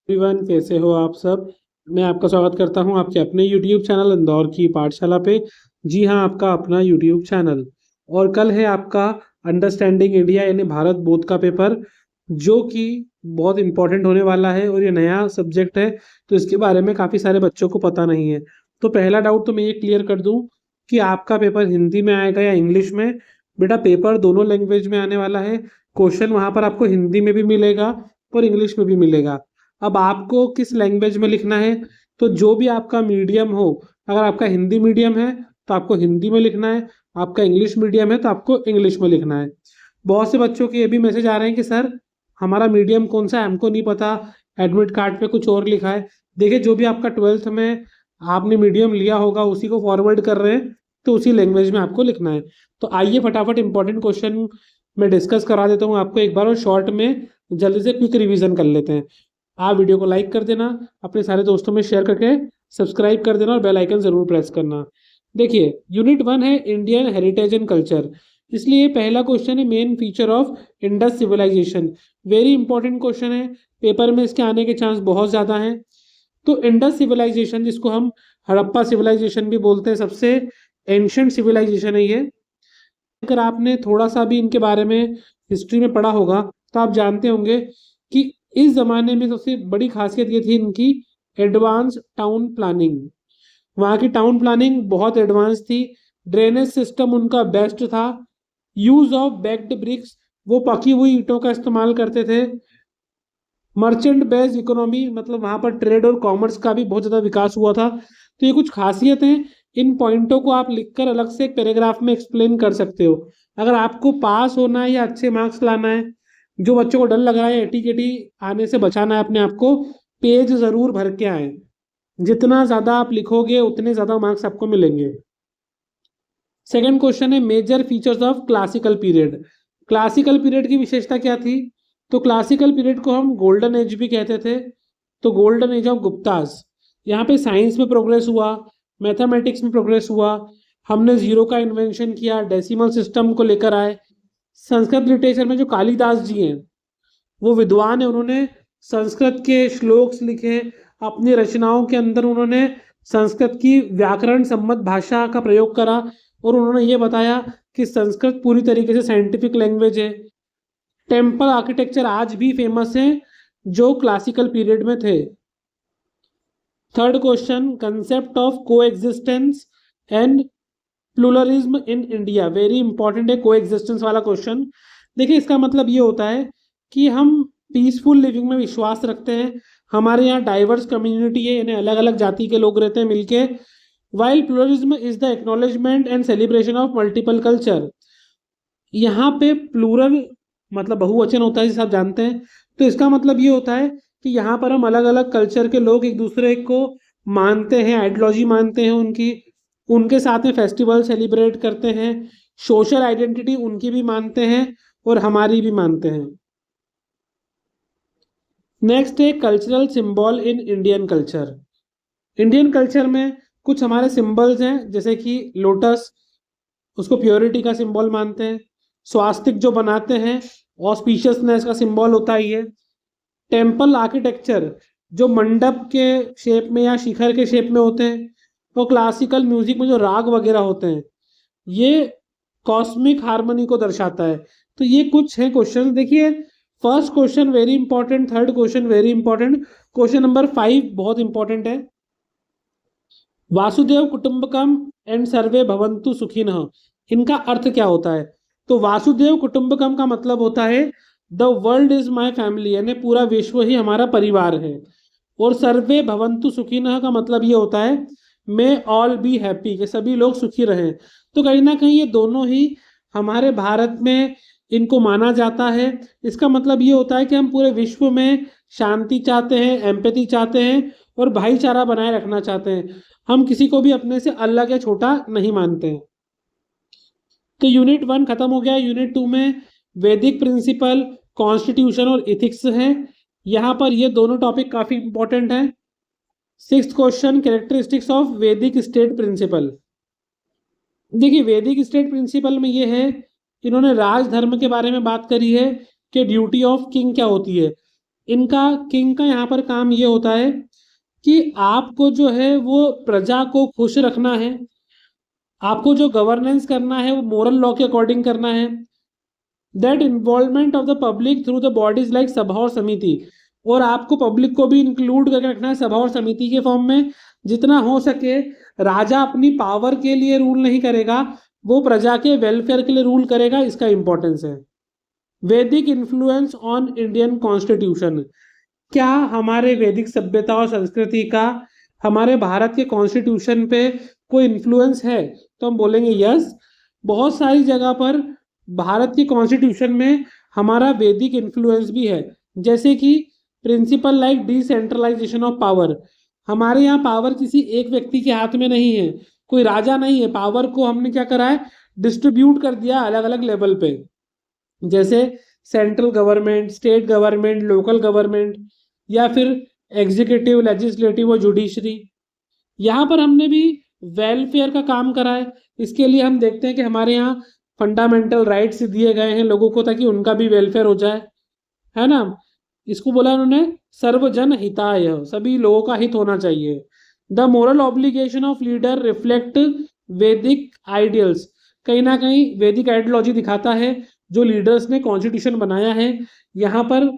Everyone, कैसे हो आप सब। मैं आपका स्वागत करता हूं आपके अपने YouTube चैनल इंदौर की पाठशाला पे। जी हां, आपका अपना YouTube चैनल। और कल है आपका अंडरस्टैंडिंग इंडिया यानी भारत बोध का पेपर, जो कि बहुत इंपॉर्टेंट होने वाला है और ये नया सब्जेक्ट है, तो इसके बारे में काफ़ी सारे बच्चों को पता नहीं है। तो पहला डाउट तो मैं ये क्लियर कर दूं कि आपका पेपर हिंदी में आएगा या इंग्लिश में। बेटा, पेपर दोनों लैंग्वेज में आने वाला है। क्वेश्चन वहाँ पर आपको हिंदी में भी मिलेगा और इंग्लिश में भी मिलेगा। अब आपको किस लैंग्वेज में लिखना है, तो जो भी आपका मीडियम हो, अगर आपका हिंदी मीडियम है तो आपको हिंदी में लिखना है, आपका इंग्लिश मीडियम है तो आपको इंग्लिश में लिखना है। बहुत से बच्चों के ये भी मैसेज आ रहे हैं कि सर हमारा मीडियम कौन सा है, हमको नहीं पता, एडमिट कार्ड पे कुछ और लिखा है। देखिए, जो भी आपका 12th में आपने मीडियम लिया होगा उसी को फॉरवर्ड कर रहे हैं, तो उसी लैंग्वेज में आपको लिखना है। तो आइए फटाफट इंपॉर्टेंट क्वेश्चन मैं डिस्कस करा देता हूँ आपको एक बार, और शॉर्ट में जल्दी से क्विक रिवीजन कर लेते हैं। आप वीडियो को लाइक कर देना, अपने सारे दोस्तों में शेयर करके सब्सक्राइब कर देना और बेल आइकन जरूर प्रेस करना। देखिए, यूनिट 1 है इंडियन हेरिटेज एंड कल्चर। इसलिए पहला क्वेश्चन है main feature of Indus civilisation. Very important question है, पेपर में इसके आने के चांस बहुत ज़्यादा हैं। तो इंडस सिविलाइजेशन, जिसको हम हड़प्पा सिविलाइजेशन भी बोलते हैं, सबसे एंशंट सिविलाइजेशन है ये। अगर आपने थोड़ा सा भी इनके बारे में हिस्ट्री में पढ़ा होगा तो आप जानते होंगे कि इस जमाने में सबसे बड़ी खासियत ये थी इनकी एडवांस टाउन प्लानिंग। वहाँ की टाउन प्लानिंग बहुत एडवांस थी। ड्रेनेज सिस्टम उनका बेस्ट था। यूज ऑफ बेक्ड ब्रिक्स, वो पकी हुई ईंटों का इस्तेमाल करते थे। मर्चेंट बेस्ड इकोनॉमी, मतलब वहाँ पर ट्रेड और कॉमर्स का भी बहुत ज़्यादा विकास हुआ था। तो ये कुछ खासियतें, इन पॉइंटों को आप लिखकर अलग से एक पैराग्राफ में एक्सप्लेन कर सकते हो। अगर आपको पास होना है या अच्छे मार्क्स लाना है, जो बच्चों को डर लग रहा है एटी केटी आने से बचाना है अपने आप को, पेज ज़रूर भर के आए। जितना ज़्यादा आप लिखोगे उतने ज़्यादा मार्क्स आपको मिलेंगे। सेकंड क्वेश्चन है major features of classical period. Classical period की विशेषता क्या थी? तो क्लासिकल पीरियड को हम गोल्डन एज भी कहते थे। तो गोल्डन एज ऑफ गुप्तास, यहाँ पे साइंस में प्रोग्रेस हुआ, मैथमेटिक्स में प्रोग्रेस हुआ, हमने जीरो का इन्वेंशन किया, डेसिमल सिस्टम को लेकर आए। संस्कृत लिटरेचर में जो कालिदास जी हैं वो विद्वान है, उन्होंने संस्कृत के श्लोक्स लिखे। अपनी रचनाओं के अंदर उन्होंने संस्कृत की व्याकरण सम्मत भाषा का प्रयोग करा, और उन्होंने ये बताया कि संस्कृत पूरी तरीके से साइंटिफिक लैंग्वेज है। टेम्पल आर्किटेक्चर आज भी फेमस है जो क्लासिकल पीरियड में थे। थर्ड क्वेश्चन, कंसेप्ट ऑफ को existence and pluralism in India. Very important है को एग्जिस्टेंस वाला क्वेश्चन। देखिए, इसका मतलब ये होता है कि हम पीसफुल लिविंग में विश्वास रखते हैं। हमारे यहाँ डाइवर्स कम्युनिटी है, यानी अलग अलग जाति के लोग रहते हैं मिलके। While pluralism is the acknowledgement and celebration of multiple culture. यहाँ पे प्लूरल मतलब बहुवचन होता है, जिसे आप जानते हैं। तो इसका मतलब ये होता है कि यहाँ पर हम अलग अलग कल्चर के लोग एक दूसरे को मानते हैं, आइडियोलॉजी मानते हैं उनकी, उनके साथ में फेस्टिवल सेलिब्रेट करते हैं, सोशल आइडेंटिटी उनकी भी मानते हैं और हमारी भी मानते हैं। नेक्स्ट है cultural symbol in Indian culture. Indian culture में कुछ हमारे सिंबल्स हैं, जैसे कि लोटस, उसको प्योरिटी का सिंबल मानते हैं। स्वास्तिक जो बनाते हैं, ऑस्पिशियसनेस का सिंबल होता है ये। टेम्पल आर्किटेक्चर जो मंडप के शेप में या शिखर के शेप में होते हैं, और क्लासिकल म्यूजिक में जो राग वगैरह होते हैं, ये कॉस्मिक हार्मनी को दर्शाता है। तो ये कुछ है क्वेश्चन। देखिए, first question very important, third question very important, question number 5 बहुत इंपॉर्टेंट है। वासुदेव कुटुंबकम एंड सर्वे भवन्तु सुखिनः, इनका अर्थ क्या होता है? तो वासुदेव कुटुंबकम का मतलब होता है the world is my family, यानी पूरा विश्व ही हमारा परिवार है। और सर्वे भवन्तु सुखिनः का मतलब ये होता है मे ऑल बी हैप्पी, कि सभी लोग सुखी रहें। तो कहीं ना कहीं ये दोनों ही हमारे भारत में इनको माना जाता है। इसका मतलब ये होता है कि हम पूरे विश्व में शांति चाहते हैं, एम्पैथी चाहते हैं और भाईचारा बनाए रखना चाहते हैं। हम किसी को भी अपने से अलग या छोटा नहीं मानते हैं। तो यूनिट 1 खत्म हो गया। यूनिट 2 में वैदिक प्रिंसिपल, कॉन्स्टिट्यूशन और इथिक्स हैं। यहाँ पर ये दोनों टॉपिक काफी इंपॉर्टेंट हैं। सिक्स्थ क्वेश्चन, कैरेक्टरिस्टिक्स ऑफ वैदिक स्टेट प्रिंसिपल। देखिए, वैदिक स्टेट प्रिंसिपल में ये है, इन्होंने राजधर्म के बारे में बात करी है कि ड्यूटी ऑफ किंग क्या होती है। इनका किंग का यहाँ पर काम ये होता है कि आपको जो है वो प्रजा को खुश रखना है, आपको जो गवर्नेंस करना है वो मोरल लॉ के अकॉर्डिंग करना है। That involvement of the public through the bodies like सभा और समिति, और आपको पब्लिक को भी इंक्लूड करके रखना है सभा और समिति के फॉर्म में। जितना हो सके राजा अपनी पावर के लिए रूल नहीं करेगा, वो प्रजा के वेलफेयर के लिए रूल करेगा, इसका इंपॉर्टेंस है। वैदिक इन्फ्लुएंस ऑन इंडियन कॉन्स्टिट्यूशन, क्या हमारे वैदिक सभ्यता और संस्कृति का हमारे भारत के कॉन्स्टिट्यूशन पे कोई इन्फ्लुएंस है? तो हम बोलेंगे यस। बहुत सारी जगह पर भारत के कॉन्स्टिट्यूशन में हमारा वैदिक इन्फ्लुएंस भी है, जैसे कि principle like decentralisation of power. हमारे यहाँ पावर किसी एक व्यक्ति के हाथ में नहीं है, कोई राजा नहीं है, पावर को हमने क्या करा है, डिस्ट्रीब्यूट कर दिया अलग अलग लेवल पे, जैसे central government, state government, local government, या फिर एग्जीक्यूटिव, लेजिस्लेटिव और जुडिशरी। यहाँ पर हमने भी वेलफेयर का काम करा है। इसके लिए हम देखते हैं कि हमारे यहाँ फंडामेंटल राइट्स दिए गए हैं लोगों को, ताकि उनका भी वेलफेयर हो जाए, है ना। इसको बोला उन्होंने सर्वजन हिताय, सभी लोगों का हित होना चाहिए। The moral obligation of leader reflect वैदिक आइडियल्स, कहीं ना कहीं वैदिक आइडियोलॉजी दिखाता है जो लीडर्स ने कॉन्स्टिट्यूशन बनाया है। यहाँ पर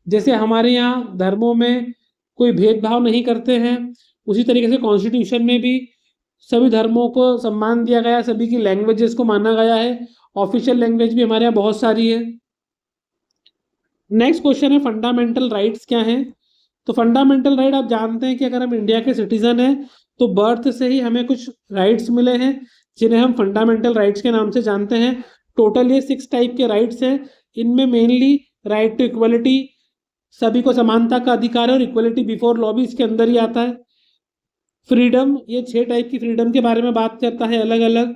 जैसे हमारे यहाँ धर्मों में कोई भेदभाव नहीं करते हैं, उसी तरीके से कॉन्स्टिट्यूशन में भी सभी धर्मों को सम्मान दिया गया है, सभी की लैंग्वेजेस को माना गया है। ऑफिशियल लैंग्वेज भी हमारे यहाँ बहुत सारी है। नेक्स्ट क्वेश्चन है फंडामेंटल राइट्स क्या हैं। तो फंडामेंटल राइट आप जानते हैं कि अगर हम इंडिया के सिटीजन हैं तो बर्थ से ही हमें कुछ राइट्स मिले हैं, जिन्हें हम फंडामेंटल राइट्स के नाम से जानते हैं। टोटल ये 6 टाइप के राइट्स हैं। इनमें मेनली राइट टू इक्वलिटी, सभी को समानता का अधिकार है, और इक्वलिटी बिफोर लॉ भी इसके अंदर ही आता है। फ्रीडम, ये 6 टाइप की फ्रीडम के बारे में बात करता है अलग अलग,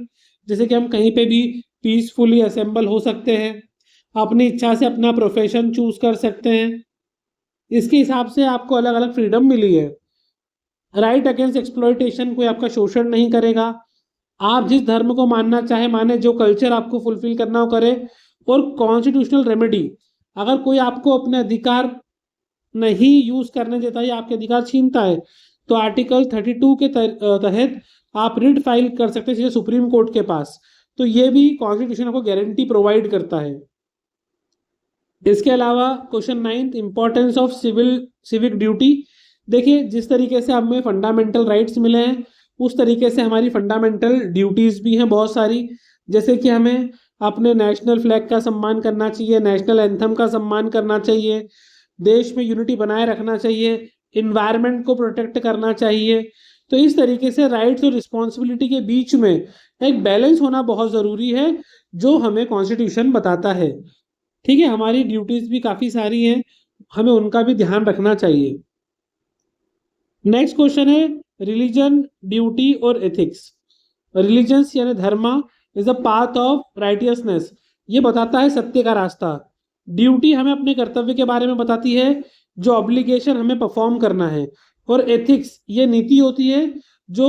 जैसे कि हम कहीं पे भी पीसफुली असेंबल हो सकते हैं, अपनी इच्छा से अपना प्रोफेशन चूज कर सकते हैं, इसके हिसाब से आपको अलग अलग फ्रीडम मिली है। राइट अगेंस्ट एक्सप्लॉयटेशन, कोई आपका शोषण नहीं करेगा, आप जिस धर्म को मानना चाहे माने, जो कल्चर आपको फुलफिल करना हो करे। और कॉन्स्टिट्यूशनल रेमेडी, अगर कोई आपको अपने अधिकार नहीं यूज करने देता या आपके अधिकार छीनता है तो आर्टिकल 32 के तहत आप रिट फाइल कर सकते हैं सीधे सुप्रीम कोर्ट के पास। तो ये भी कॉन्स्टिट्यूशन आपको गारंटी प्रोवाइड करता है। इसके अलावा question 9, importance of civic duty. देखिए, जिस तरीके से हमें फंडामेंटल राइट्स मिले हैं उस तरीके से हमारी फंडामेंटल ड्यूटीज भी हैं बहुत सारी, जैसे कि हमें अपने नेशनल फ्लैग का सम्मान करना चाहिए, नेशनल एंथम का सम्मान करना चाहिए, देश में यूनिटी बनाए रखना चाहिए, इन्वायरमेंट को प्रोटेक्ट करना चाहिए। तो इस तरीके से राइट्स और रिस्पॉन्सिबिलिटी के बीच में एक बैलेंस होना बहुत ज़रूरी है, जो हमें कॉन्स्टिट्यूशन बताता है। ठीक है, हमारी ड्यूटीज भी काफ़ी सारी हैं, हमें उनका भी ध्यान रखना चाहिए। नेक्स्ट क्वेश्चन है रिलीजन, ड्यूटी और एथिक्स। रिलीजन्स यानी धर्म is a path of righteousness, ये बताता है सत्य का रास्ता। ड्यूटी हमें अपने कर्तव्य के बारे में बताती है, जो ऑब्लिगेशन हमें परफॉर्म करना है। और एथिक्स ये नीति होती है जो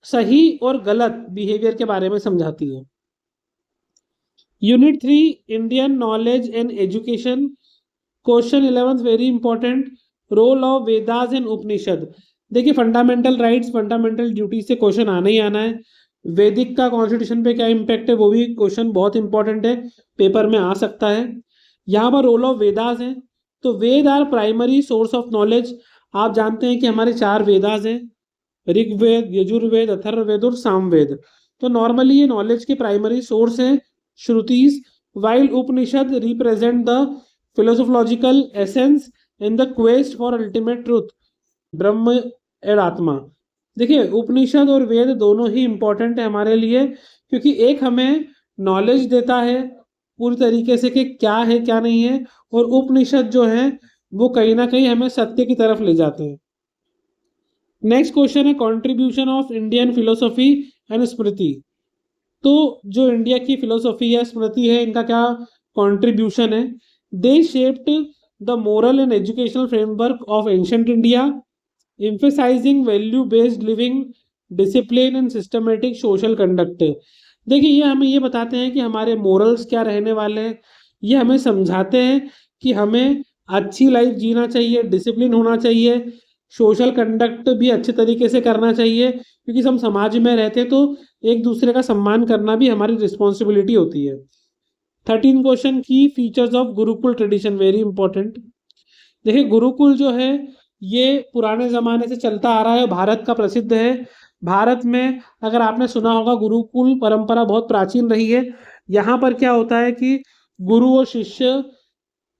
सही और गलत बिहेवियर के बारे में समझाती है। Unit 3 Indian knowledge and education, question 11 very important, role of Vedas and Upanishad. देखिए, फंडामेंटल राइट्स, फंडामेंटल ड्यूटी से क्वेश्चन आना ही आना है। वैदिक का कॉन्स्टिट्यूशन पे क्या इम्पैक्ट है, वो भी क्वेश्चन बहुत इंपॉर्टेंट है, पेपर में आ सकता है। यहाँ पर रोल ऑफ वेदास है, तो Veda are primary source of knowledge. आप जानते हैं कि हमारे 4 वेदास हैं, ऋग्वेद, यजुर्वेद, अथर्ववेद और सामवेद। तो नॉर्मली ये नॉलेज के प्राइमरी सोर्स हैं, Shrutis, while Upanishad represent the philosophological essence in the quest for ultimate truth, Brahman और आत्मा। देखिए, उपनिषद और वेद दोनों ही इंपॉर्टेंट है हमारे लिए, क्योंकि एक हमें नॉलेज देता है पूरी तरीके से कि क्या है क्या नहीं है, और उपनिषद जो है वो कहीं ना कहीं हमें सत्य की तरफ ले जाते हैं। नेक्स्ट क्वेश्चन है contribution of Indian philosophy and Smriti. तो जो इंडिया की फिलोसॉफी है, स्मृति है, इनका क्या कंट्रीब्यूशन है। They shaped the moral and educational framework of ancient India, emphasising value based living, discipline and systematic social conduct. देखिए, ये हमें ये बताते हैं कि हमारे मोरल्स क्या रहने वाले हैं, ये हमें समझाते हैं कि हमें अच्छी लाइफ जीना चाहिए, डिसिप्लिन होना चाहिए, सोशल कंडक्ट भी अच्छे तरीके से करना चाहिए, क्योंकि हम समाज में रहते तो एक दूसरे का सम्मान करना भी हमारी रिस्पॉन्सिबिलिटी होती है। 13 क्वेश्चन की features of Gurukul tradition, very important. देखिए गुरुकुल जो है ये पुराने ज़माने से चलता आ रहा है, भारत का प्रसिद्ध है। भारत में अगर आपने सुना होगा गुरुकुल परंपरा बहुत प्राचीन रही है। यहाँ पर क्या होता है कि गुरु और शिष्य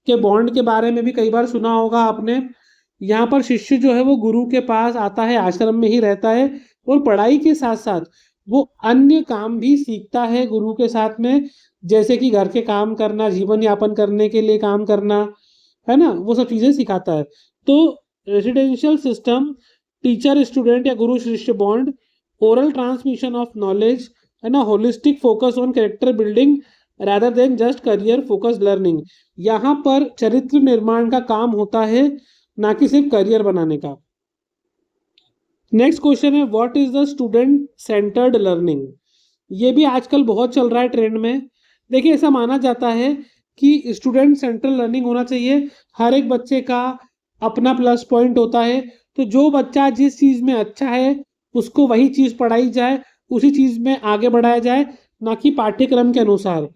के बॉन्ड के बारे में भी कई बार सुना होगा आपने। यहाँ पर शिष्य जो है वो गुरु के पास आता है, आश्रम में ही रहता है, और पढ़ाई के साथ साथ वो अन्य काम भी सीखता है गुरु के साथ में, जैसे कि घर के काम करना, जीवन यापन करने के लिए काम करना, है ना, वो सब चीज़ें सिखाता है। तो रेसिडेंशियल सिस्टम, टीचर स्टूडेंट या गुरु शिष्य bond, oral transmission of knowledge, है ना, holistic focus on character building rather than just career focused learning. यहाँ पर चरित्र निर्माण का काम होता है, ना कि सिर्फ करियर बनाने का। नेक्स्ट क्वेश्चन है what is the student centred learning. ये भी आजकल बहुत चल रहा है ट्रेंड में। देखिए ऐसा माना जाता है कि स्टूडेंट सेंट्रल लर्निंग होना चाहिए। हर एक बच्चे का अपना प्लस पॉइंट होता है, तो जो बच्चा जिस चीज़ में अच्छा है उसको वही चीज़ पढ़ाई जाए, उसी चीज़ में आगे बढ़ाया जाए, ना कि पाठ्यक्रम के अनुसार।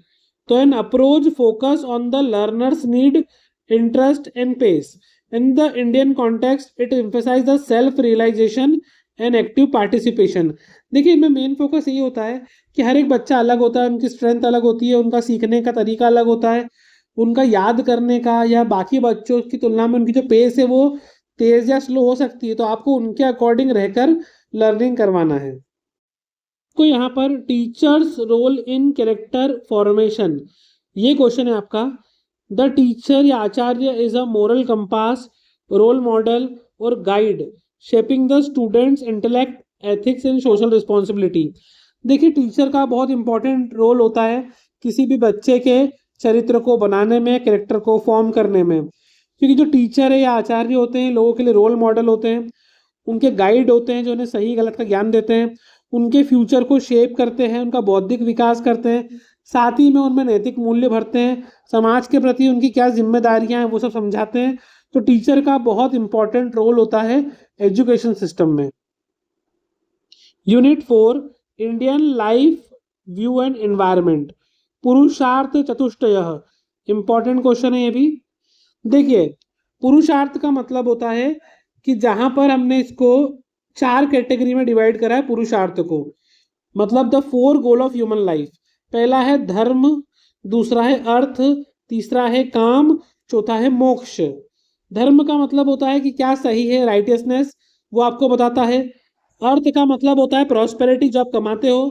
तो an approach focus on the learners need, interest and pace. In the Indian context it emphasise the self realisation and active participation. देखिए इनमें मेन फोकस यही होता है कि हर एक बच्चा अलग होता है, उनकी स्ट्रेंथ अलग होती है, उनका सीखने का तरीका अलग होता है, उनका याद करने का या बाकी बच्चों की तुलना में उनकी जो पेस है वो तेज या स्लो हो सकती है, तो आपको उनके अकॉर्डिंग रहकर लर्निंग करवाना है। तो यहाँ पर teachers role in character formation, ये क्वेश्चन है आपका। द टीचर या acharya is a moral compass, role model और guide shaping the students intellect, ethics and social responsibility. देखिए टीचर का बहुत इंपॉर्टेंट रोल होता है किसी भी बच्चे के चरित्र को बनाने में, कैरेक्टर को फॉर्म करने में, क्योंकि जो टीचर है या आचार्य होते हैं लोगों के लिए रोल मॉडल होते हैं, उनके गाइड होते हैं जो उन्हें सही गलत का ज्ञान देते हैं, उनके फ्यूचर को शेप करते हैं, उनका बौद्धिक विकास करते हैं, साथ ही में उनमें नैतिक मूल्य भरते हैं, समाज के प्रति उनकी क्या जिम्मेदारियां हैं वो सब समझाते हैं। तो टीचर का बहुत इंपॉर्टेंट रोल होता है एजुकेशन सिस्टम में। Unit 4 Indian life view and environment, पुरुषार्थ चतुष्टयः, इंपॉर्टेंट क्वेश्चन है ये भी। देखिए पुरुषार्थ का मतलब होता है कि जहां पर हमने इसको 4 कैटेगरी में डिवाइड करा है पुरुषार्थ को, मतलब the 4 goal of human life. पहला है धर्म, दूसरा है अर्थ, तीसरा है काम, चौथा है मोक्ष। धर्म का मतलब होता है कि क्या सही है, राइटियसनेस, वो आपको बताता है। अर्थ का मतलब होता है प्रॉस्पेरिटी, जो आप कमाते हो।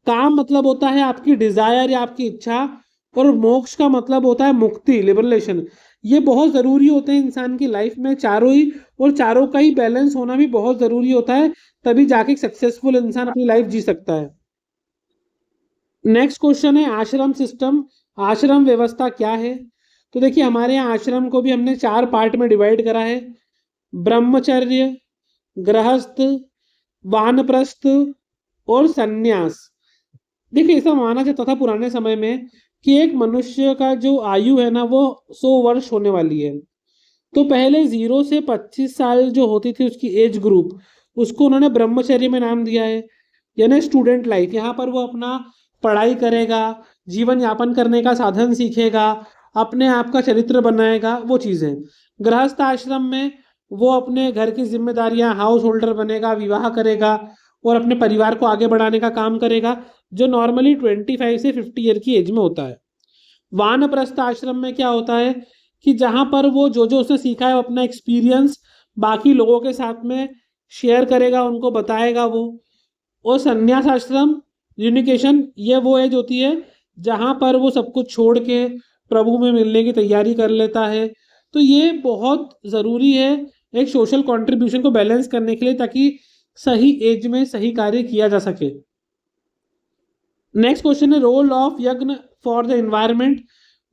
काम मतलब होता है आपकी डिजायर या आपकी इच्छा, और मोक्ष का मतलब होता है मुक्ति, लिबरेशन। ये बहुत ज़रूरी होते हैं इंसान की लाइफ में चारों ही, और चारों का ही बैलेंस होना भी बहुत ज़रूरी होता है, तभी जाके सक्सेसफुल इंसान अपनी लाइफ जी सकता है। नेक्स्ट क्वेश्चन है आश्रम सिस्टम, आश्रम व्यवस्था क्या है। तो देखिए हमारे यहाँ आश्रम को भी हमने 4 पार्ट में डिवाइड करा है, ब्रह्मचर्य, गृहस्थ, वानप्रस्थ और सन्यास। देखिए ऐसा माना जाता था पुराने समय में कि एक मनुष्य का जो आयु है ना वो 100 वर्ष होने वाली है, तो पहले 0 से 25 साल जो होती थी उसकी एज ग्रुप, उसको उन्होंने ब्रह्मचर्य में नाम दिया है, यानी स्टूडेंट लाइफ। यहाँ पर वो अपना पढ़ाई करेगा, जीवन यापन करने का साधन सीखेगा, अपने आप का चरित्र बनाएगा, वो चीज़ें। गृहस्थ आश्रम में वो अपने घर की जिम्मेदारियां, हाउस होल्डर बनेगा, विवाह करेगा और अपने परिवार को आगे बढ़ाने का काम करेगा, जो नॉर्मली 25 से 50 ईयर की एज में होता है। वानप्रस्थ आश्रम में क्या होता है कि जहाँ पर वो जो जो उसने सीखा है वो अपना एक्सपीरियंस बाकी लोगों के साथ में शेयर करेगा, उनको बताएगा वो। और संन्यास आश्रम, यूनिकेशन, ये वो एज होती है जहाँ पर वो सब कुछ छोड़ के प्रभु में मिलने की तैयारी कर लेता है। तो ये बहुत ज़रूरी है एक सोशल कंट्रीब्यूशन को बैलेंस करने के लिए, ताकि सही एज में सही कार्य किया जा सके। नेक्स्ट क्वेश्चन है रोल ऑफ यज्ञ फॉर द एनवायरनमेंट।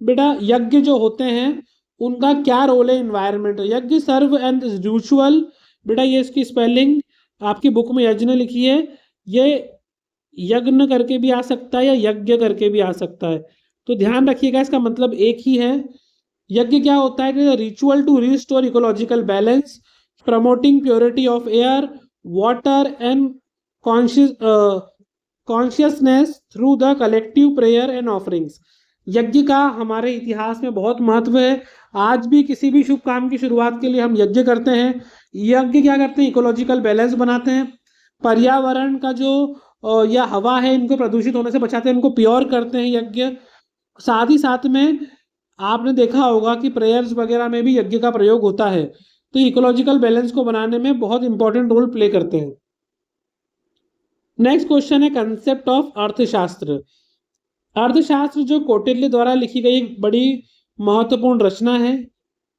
बेटा यज्ञ जो होते हैं उनका क्या रोल है एनवायरनमेंट। यज्ञ सर्व एंड रिचुअल, बेटा ये इसकी स्पेलिंग आपकी बुक में यज्ञ लिखी है, ये यज्ञ करके भी आ सकता है या यज्ञ करके भी आ सकता है, तो ध्यान रखिएगा इसका मतलब एक ही है। यज्ञ क्या होता है कि ritual to restore ecological balance, promoting purity of air, water and consciousness through the collective prayer and offerings. यज्ञ का हमारे इतिहास में बहुत महत्व है। आज भी किसी भी शुभ काम की शुरुआत के लिए हम यज्ञ करते हैं। यज्ञ क्या करते हैं? इकोलॉजिकल बैलेंस बनाते हैं, पर्यावरण का जो या हवा है इनको प्रदूषित होने से बचाते हैं, इनको प्योर करते हैं यज्ञ। साथ ही साथ में आपने देखा होगा कि प्रेयर्स वगैरह में भी यज्ञ का प्रयोग होता है, तो इकोलॉजिकल बैलेंस को बनाने में बहुत इंपॉर्टेंट रोल प्ले करते हैं। नेक्स्ट क्वेश्चन है कंसेप्ट ऑफ अर्थशास्त्र। अर्थशास्त्र जो कौटिल्य द्वारा लिखी गई एक बड़ी महत्वपूर्ण रचना है।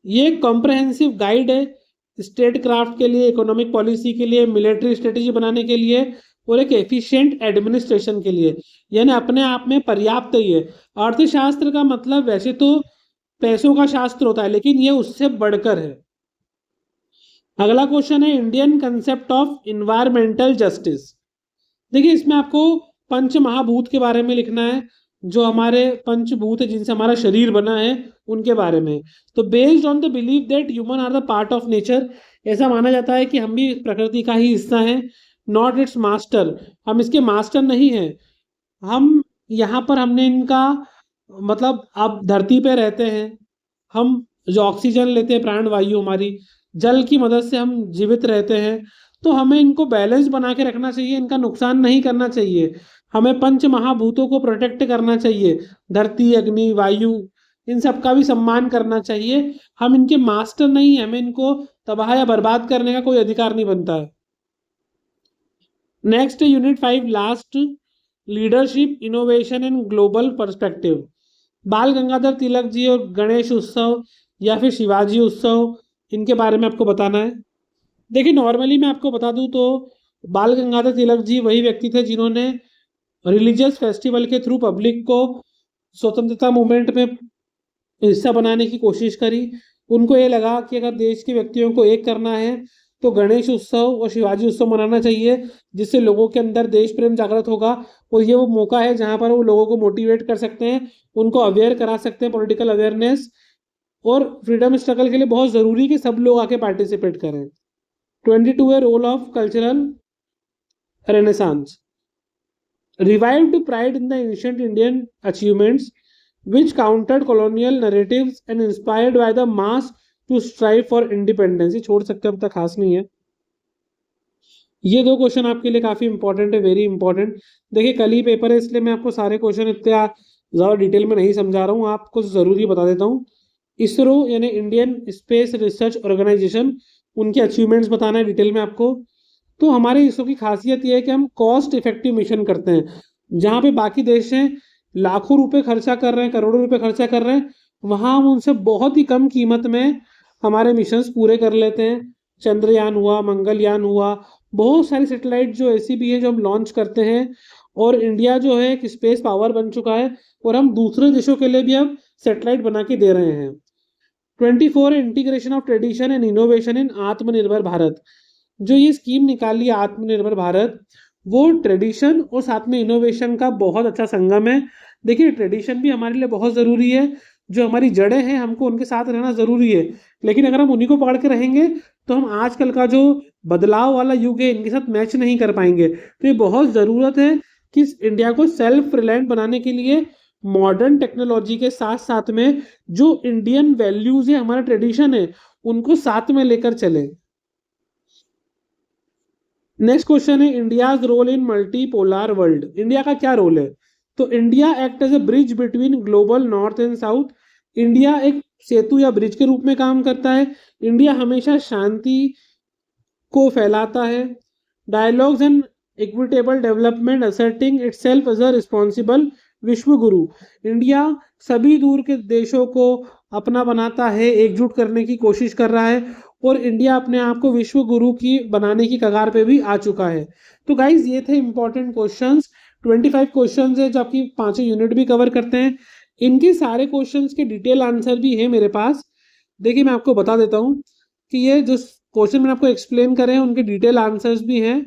ये एक कॉम्प्रहेंसिव गाइड है स्टेट क्राफ्ट के लिए, इकोनॉमिक पॉलिसी के लिए, मिलिट्री स्ट्रेटेजी बनाने के लिए और एक एफिशिएंट एडमिनिस्ट्रेशन के लिए, यानी अपने आप में पर्याप्त ही है। अर्थशास्त्र का मतलब वैसे तो पैसों का शास्त्र होता है, लेकिन ये उससे बढ़कर है। अगला क्वेश्चन है Indian concept of environmental justice. देखिए इसमें आपको पंच महाभूत के बारे में लिखना है, जो हमारे पंचभूत है जिनसे हमारा शरीर बना है उनके बारे में। तो based on the believe that human are the part of nature, ऐसा माना जाता है कि हम भी प्रकृति का ही हिस्सा हैं, नॉट इट्स मास्टर, हम इसके मास्टर नहीं हैं। हम यहाँ पर हमने इनका मतलब अब धरती पे रहते हैं, हम जो ऑक्सीजन लेते हैं प्राण वायु हमारी, जल की मदद से हम जीवित रहते हैं, तो हमें इनको बैलेंस बना के रखना चाहिए, इनका नुकसान नहीं करना चाहिए। हमें पंच महाभूतों को प्रोटेक्ट करना चाहिए, धरती अग्नि वायु इन सब का भी सम्मान करना चाहिए। हम इनके मास्टर नहीं, हमें इनको तबाह या बर्बाद करने का कोई अधिकार नहीं बनता है। Next unit 5 last, leadership innovation and global perspective. बाल गंगाधर तिलक जी और गणेश उत्सव या फिर शिवाजी उत्सव, इनके बारे में आपको बताना है। देखिए नॉर्मली मैं आपको बता दूं तो बाल गंगाधर तिलक जी वही व्यक्ति थे जिन्होंने रिलीजियस फेस्टिवल के थ्रू पब्लिक को स्वतंत्रता मूवमेंट में हिस्सा बनाने की कोशिश करी। उनको ये लगा कि अगर देश के व्यक्तियों को एक करना है तो गणेश उत्सव और शिवाजी उत्सव मनाना चाहिए, जिससे लोगों के अंदर देश प्रेम जागृत होगा। और ये वो मौका है जहाँ पर वो लोगों को मोटिवेट कर सकते हैं, उनको अवेयर करा सकते हैं, पॉलिटिकल अवेयरनेस। और फ्रीडम स्ट्रगल के लिए बहुत ज़रूरी कि सब लोग आके पार्टिसिपेट करें। 22 है role of cultural renaissance. Revived pride in the ancient Indian achievements, which countered colonial narratives and inspired by the mass to strive for independence। ये छोड़ सकते हैं, अब तक खास नहीं है। ये दो क्वेश्चन आपके लिए काफ़ी इंपॉर्टेंट है, वेरी इंपॉर्टेंट। देखिए कल ही पेपर है इसलिए मैं आपको सारे क्वेश्चन इतने ज़्यादा डिटेल में नहीं समझा रहा हूँ, आपको ज़रूरी बता देता हूँ। इसरो यानी इंडियन स्पेस रिसर्च ऑर्गेनाइजेशन, उनके अचीवमेंट्स बताना है डिटेल में आपको। तो हमारे इसरो की खासियत यह है कि हम कॉस्ट इफेक्टिव मिशन करते हैं। जहाँ पे बाकी देश हैं लाखों रुपए खर्चा कर रहे हैं, करोड़ों रुपए खर्चा कर रहे हैं, वहाँ हम उनसे बहुत ही कम कीमत में हमारे मिशंस पूरे कर लेते हैं। चंद्रयान हुआ, मंगलयान हुआ, बहुत सारी सैटेलाइट जो ऐसी भी है जो हम लॉन्च करते हैं। और इंडिया जो है एक स्पेस पावर बन चुका है और हम दूसरे देशों के लिए भी अब सैटेलाइट बना के दे रहे हैं। 24 integration of tradition and innovation in आत्मनिर्भर भारत। जो ये स्कीम निकाली है आत्मनिर्भर भारत, वो ट्रेडिशन और साथ में इनोवेशन का बहुत अच्छा संगम है। देखिए ट्रेडिशन भी हमारे लिए बहुत ज़रूरी है, जो हमारी जड़ें हैं हमको उनके साथ रहना ज़रूरी है, लेकिन अगर हम उन्हीं को पकड़ के रहेंगे तो हम आजकल का जो बदलाव वाला युग है इनके साथ मैच नहीं कर पाएंगे। तो ये बहुत ज़रूरत है कि इंडिया को सेल्फ रिलायंट बनाने के लिए मॉडर्न टेक्नोलॉजी के साथ साथ में जो इंडियन वैल्यूज़ है, हमारा ट्रेडिशन है, उनको साथ में लेकर चले। नेक्स्ट क्वेश्चन है India's role in multipolar world. India का क्या रोल है? तो India act as a bridge between global north and south. India एक सेतु या ब्रिज के रूप में काम करता है। इंडिया हमेशा शांति को फैलाता है। Dialogues and equitable development, asserting itself as a responsible विश्व गुरु। इंडिया सभी दूर के देशों को अपना बनाता है, एकजुट करने की कोशिश कर रहा है और इंडिया अपने आप को विश्व गुरु की बनाने की कगार पे भी आ चुका है। तो गाइज ये थे इंपॉर्टेंट क्वेश्चंस। 25 क्वेश्चंस है जो आपकी 5 यूनिट भी कवर करते हैं। इनके सारे क्वेश्चंस के डिटेल आंसर भी है मेरे पास। देखिए मैं आपको बता देता हूँ कि ये जो क्वेश्चन मैंने आपको एक्सप्लेन करे हैं उनके डिटेल आंसर्स भी हैं,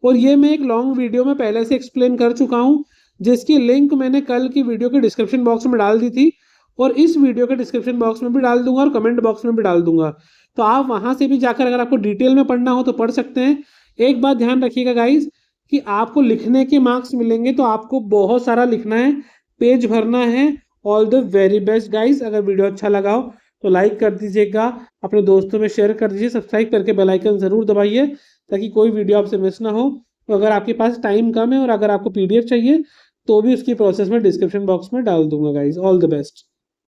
और ये मैं एक लॉन्ग वीडियो में पहले से एक्सप्लेन कर चुका हूँ, जिसकी लिंक मैंने कल की वीडियो के डिस्क्रिप्शन बॉक्स में डाल दी थी। और इस वीडियो के डिस्क्रिप्शन बॉक्स में भी डाल दूंगा और कमेंट बॉक्स में भी डाल दूंगा। तो आप वहां से भी जाकर अगर आपको डिटेल में पढ़ना हो तो पढ़ सकते हैं। एक बात ध्यान रखिएगा गाइज कि आपको लिखने के मार्क्स मिलेंगे तो आपको बहुत सारा लिखना है, पेज भरना है। All the very best guys. अगर वीडियो अच्छा लगा हो तो लाइक कर दीजिएगा, अपने दोस्तों में शेयर कर दीजिए, सब्सक्राइब करके बेल आइकन जरूर दबाइए ताकि कोई वीडियो आपसे मिस ना हो। तो अगर आपके पास टाइम कम है और अगर आपको पीडीएफ चाहिए तो भी उसकी प्रोसेस में डिस्क्रिप्शन बॉक्स में डाल दूंगा गाइज। All the best.